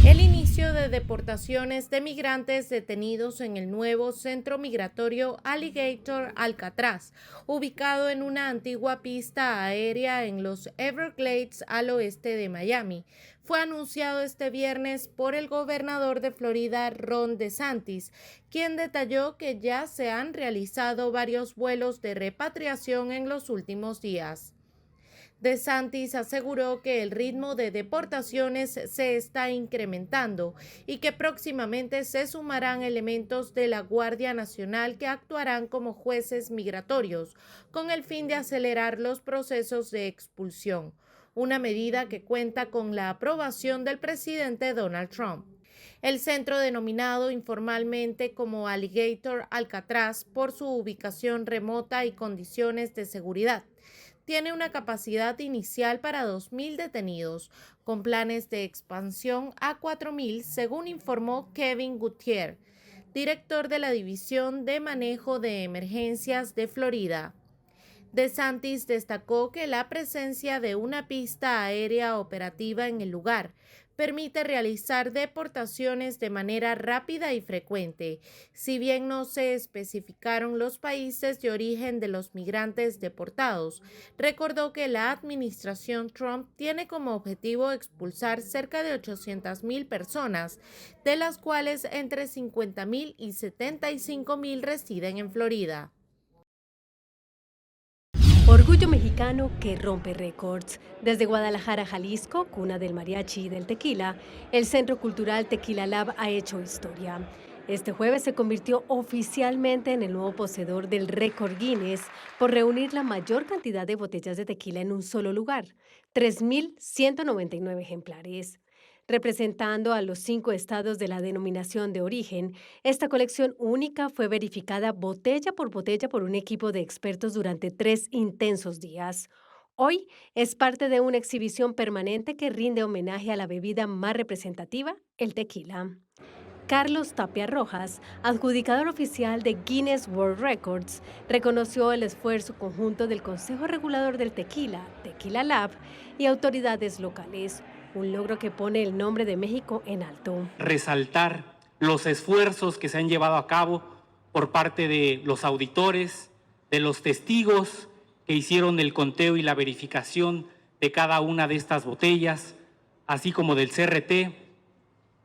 El inicio de deportaciones de migrantes detenidos en el nuevo centro migratorio Alligator Alcatraz, ubicado en una antigua pista aérea en los Everglades al oeste de Miami, fue anunciado este viernes por el gobernador de Florida, Ron DeSantis, quien detalló que ya se han realizado varios vuelos de repatriación en los últimos días. DeSantis aseguró que el ritmo de deportaciones se está incrementando y que próximamente se sumarán elementos de la Guardia Nacional que actuarán como jueces migratorios con el fin de acelerar los procesos de expulsión, una medida que cuenta con la aprobación del presidente Donald Trump. El centro, denominado informalmente como Alligator Alcatraz por su ubicación remota y condiciones de seguridad, tiene una capacidad inicial para 2.000 detenidos, con planes de expansión a 4.000, según informó Kevin Gutierrez, director de la División de Manejo de Emergencias de Florida. DeSantis destacó que la presencia de una pista aérea operativa en el lugar permite realizar deportaciones de manera rápida y frecuente. Si bien no se especificaron los países de origen de los migrantes deportados, recordó que la administración Trump tiene como objetivo expulsar cerca de 800,000 personas, de las cuales entre 50,000 y 75,000 residen en Florida. Orgullo mexicano que rompe récords. Desde Guadalajara, Jalisco, cuna del mariachi y del tequila, el Centro Cultural Tequila Lab ha hecho historia. Este jueves se convirtió oficialmente en el nuevo poseedor del récord Guinness por reunir la mayor cantidad de botellas de tequila en un solo lugar, 3.199 ejemplares. Representando a los 5 estados de la denominación de origen, esta colección única fue verificada botella por un equipo de expertos durante 3 intensos días. Hoy es parte de una exhibición permanente que rinde homenaje a la bebida más representativa, el tequila. Carlos Tapia Rojas, adjudicador oficial de Guinness World Records, reconoció el esfuerzo conjunto del Consejo Regulador del Tequila, Tequila Lab, y autoridades locales, un logro que pone el nombre de México en alto. Resaltar los esfuerzos que se han llevado a cabo por parte de los auditores, de los testigos que hicieron el conteo y la verificación de cada una de estas botellas, así como del CRT,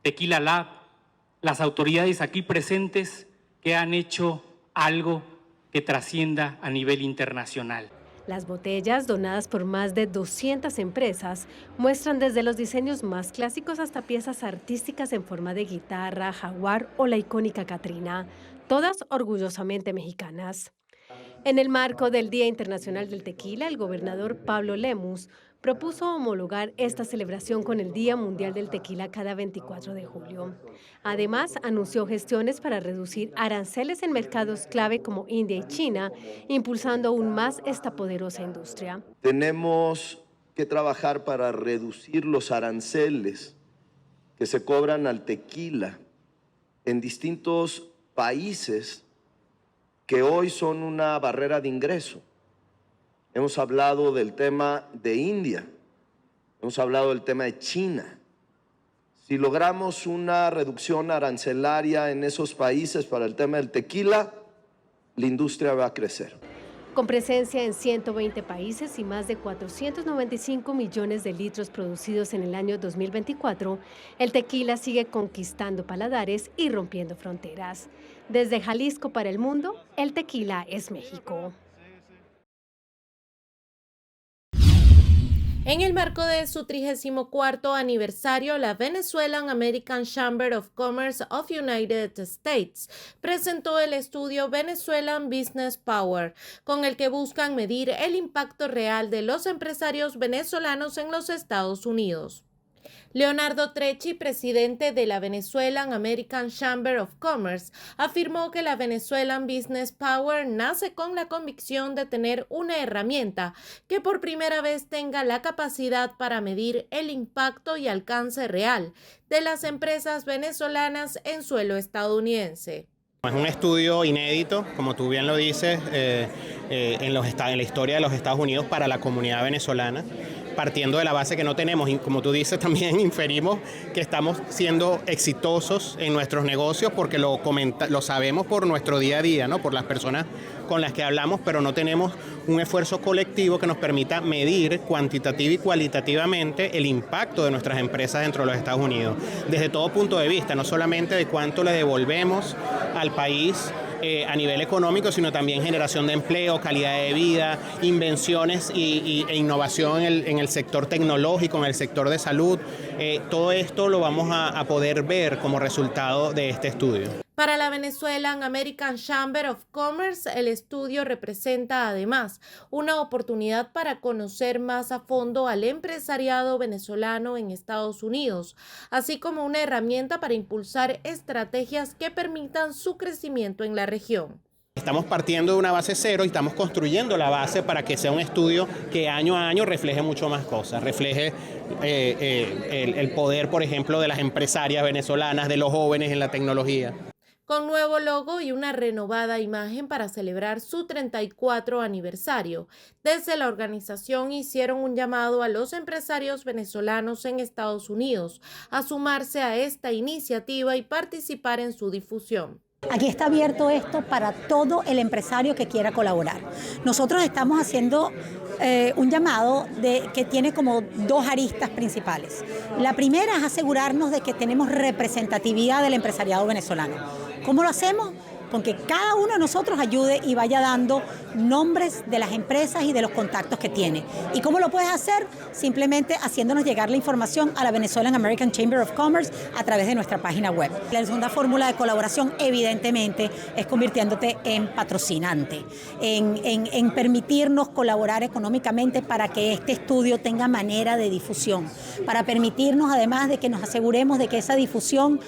Tequila Lab, las autoridades aquí presentes que han hecho algo que trascienda a nivel internacional. Las botellas, donadas por más de 200 empresas, muestran desde los diseños más clásicos hasta piezas artísticas en forma de guitarra, jaguar o la icónica Catrina, todas orgullosamente mexicanas. En el marco del Día Internacional del Tequila, el gobernador Pablo Lemus propuso homologar esta celebración con el Día Mundial del Tequila cada 24 de julio. Además, anunció gestiones para reducir aranceles en mercados clave como India y China, impulsando aún más esta poderosa industria. Tenemos que trabajar para reducir los aranceles que se cobran al tequila en distintos países que hoy son una barrera de ingreso. hemos hablado del tema de India, hemos hablado del tema de China. Si logramos una reducción arancelaria en esos países para el tema del tequila, la industria va a crecer. Con presencia en 120 países y más de 495 millones de litros producidos en el año 2024, el tequila sigue conquistando paladares y rompiendo fronteras. Desde Jalisco para el mundo, el tequila es México. En el marco de su 34º aniversario, la Venezuelan American Chamber of Commerce of United States presentó el estudio Venezuelan Business Power, con el que buscan medir el impacto real de los empresarios venezolanos en los Estados Unidos. Leonardo Trecci, presidente de la Venezuelan American Chamber of Commerce, afirmó que la Venezuelan Business Power nace con la convicción de tener una herramienta que por primera vez tenga la capacidad para medir el impacto y alcance real de las empresas venezolanas en suelo estadounidense. Es un estudio inédito, como tú bien lo dices, en la historia de los Estados Unidos para la comunidad venezolana, partiendo de la base que no tenemos, y como tú dices también inferimos que estamos siendo exitosos en nuestros negocios porque lo sabemos por nuestro día a día, ¿no? Por las personas con las que hablamos, pero no tenemos un esfuerzo colectivo que nos permita medir cuantitativa y cualitativamente el impacto de nuestras empresas dentro de los Estados Unidos, desde todo punto de vista, no solamente de cuánto le devolvemos al país a nivel económico, sino también generación de empleo, calidad de vida, invenciones e innovación en el sector tecnológico, en el sector de salud. Todo esto lo vamos a poder ver como resultado de este estudio. Para la Venezuelan American Chamber of Commerce, el estudio representa además una oportunidad para conocer más a fondo al empresariado venezolano en Estados Unidos, así como una herramienta para impulsar estrategias que permitan su crecimiento en la región. Estamos partiendo de una base cero y estamos construyendo la base para que sea un estudio que año a año refleje mucho más cosas, refleje el poder, por ejemplo, de las empresarias venezolanas, de los jóvenes en la tecnología. Con nuevo logo y una renovada imagen para celebrar su 34 aniversario, desde la organización hicieron un llamado a los empresarios venezolanos en Estados Unidos a sumarse a esta iniciativa y participar en su difusión. Aquí está abierto esto para todo el empresario que quiera colaborar. Nosotros estamos haciendo un llamado que tiene como dos aristas principales. La primera es asegurarnos de que tenemos representatividad del empresariado venezolano. ¿Cómo lo hacemos? Con que cada uno de nosotros ayude y vaya dando nombres de las empresas y de los contactos que tiene. ¿Y cómo lo puedes hacer? Simplemente haciéndonos llegar la información a la Venezuelan American Chamber of Commerce a través de nuestra página web. La segunda fórmula de colaboración, evidentemente, es convirtiéndote en patrocinante, en permitirnos colaborar económicamente para que este estudio tenga manera de difusión, para permitirnos además de que nos aseguremos de que esa difusión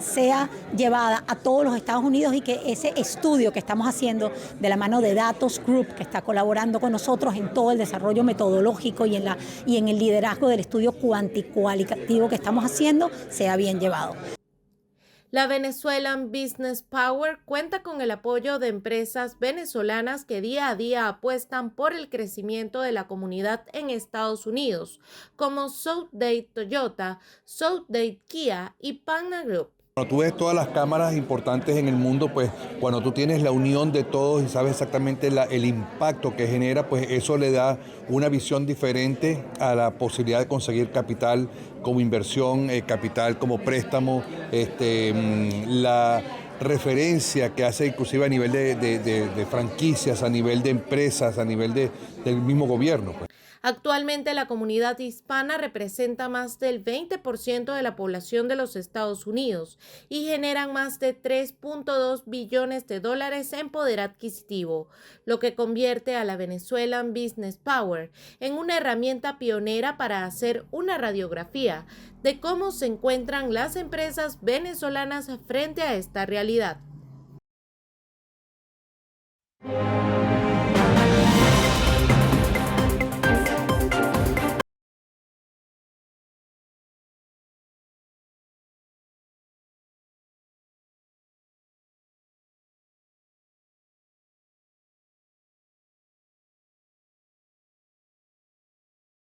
sea llevada a todos los Estados Unidos y que ese estudio que estamos haciendo de la mano de Datos Group, que está colaborando con nosotros en todo el desarrollo metodológico y en el liderazgo del estudio cualitativo que estamos haciendo, sea bien llevado. La Venezuelan Business Power cuenta con el apoyo de empresas venezolanas que día a día apuestan por el crecimiento de la comunidad en Estados Unidos, como Southgate Toyota, Southgate Kia y Pagna Group. Cuando tú ves todas las cámaras importantes en el mundo, pues cuando tú tienes la unión de todos y sabes exactamente el impacto que genera, pues eso le da una visión diferente a la posibilidad de conseguir capital como inversión, capital como préstamo, la referencia que hace inclusive a nivel de franquicias, a nivel de empresas, a nivel del mismo gobierno, pues. Actualmente la comunidad hispana representa más del 20% de la población de los Estados Unidos y generan más de 3.2 billones de dólares en poder adquisitivo, lo que convierte a la Venezuelan Business Power en una herramienta pionera para hacer una radiografía de cómo se encuentran las empresas venezolanas frente a esta realidad.